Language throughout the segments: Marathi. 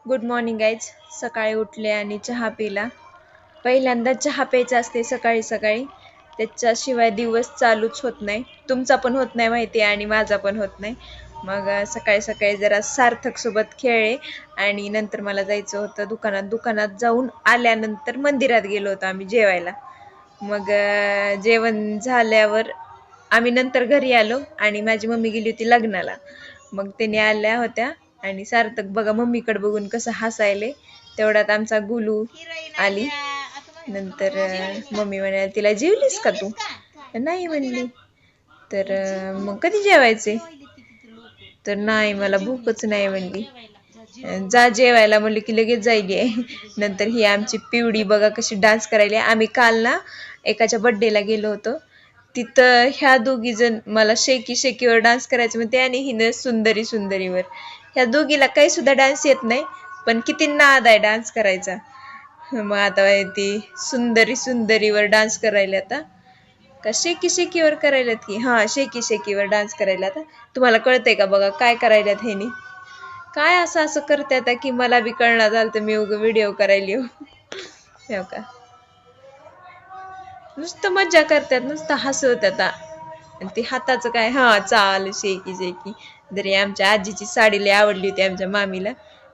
Good morning guys. सकाळी उठले आणि चहा पिला. पहिल्यांदा चहा प्यायचा असते सकाळी सकाळी, त्याच्याशिवाय दिवस चालूच होत नाही. तुमचा पण होत नाही माहिती आहे आणि माझा पण होत नाही. मग सकाळी सकाळी जरा सार्थक सोबत खेळले आणि नंतर मला जायचं होतं दुकानात. दुकानात जाऊन आल्यानंतर मंदिरात गेलो होतो आम्ही जेवायला. मग जेवण झाल्यावर आम्ही नंतर घरी आलो आणि माझी मम्मी गेली होती लग्नाला. मग त्याने आल्या होत्या आणि सार्थक बघा मम्मीकडे बघून कसं हसायले. तेवढ्यात आमचा गुलू आली. नंतर मम्मी म्हणाली, तिला जेवलीस का तू? नाही म्हणली. तर मग कधी जेवायचे? तर नाही, मला भूकच नाही म्हणली. जा जेवायला म्हणली की लगेच जायली आहे. नंतर ही आमची पिवडी बघा कशी डान्स करायली. आम्ही काल ना एकाच्या बर्थडेला गेलो होतो. तिथं ह्या दोघी जण मला शेकी शेकीवर डान्स करायचं म्हणते आणि हिनं सुंदरी सुंदरीवर. ह्या दोघीला काही सुद्धा डान्स येत नाही, पण किती नाद आहे डान्स करायचा. मग आता ती सुंदरी सुंदरीवर डान्स करायला आता का शेकी शेकीवर करायलात की हा शेकी शेकीवर डान्स करायला. आता तुम्हाला कळतंय का बघा काय करायलात ह्यानी? काय असं असं करते आता की मला बी कळणार झालं तर मी उगा व्हिडिओ करायली हो का. नुसतं मज्जा करतात, नुसतं हसवतात. आणि ते हाताचं काय हा चाल शेकी शेकी. जरी आमच्या आजीची साडी लय आवडली होती आमच्या मामीला,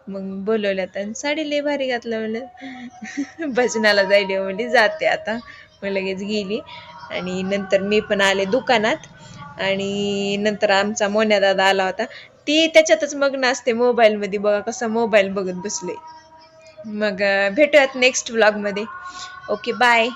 मग बोलवल्यात आणि साडी लय भारी घातलं म्हणलं. भजनाला जायली म्हणली, जाते आता. मग लगेच गेली आणि नंतर मी पण आले दुकानात. आणि नंतर आमचा मोन्या दादा आला होता. ती त्याच्यातच मग्न असते मोबाईल मध्ये, बघा कसा मोबाईल बघत बसले. मग भेटूयात नेक्स्ट व्लॉग मध्ये. Okay bye.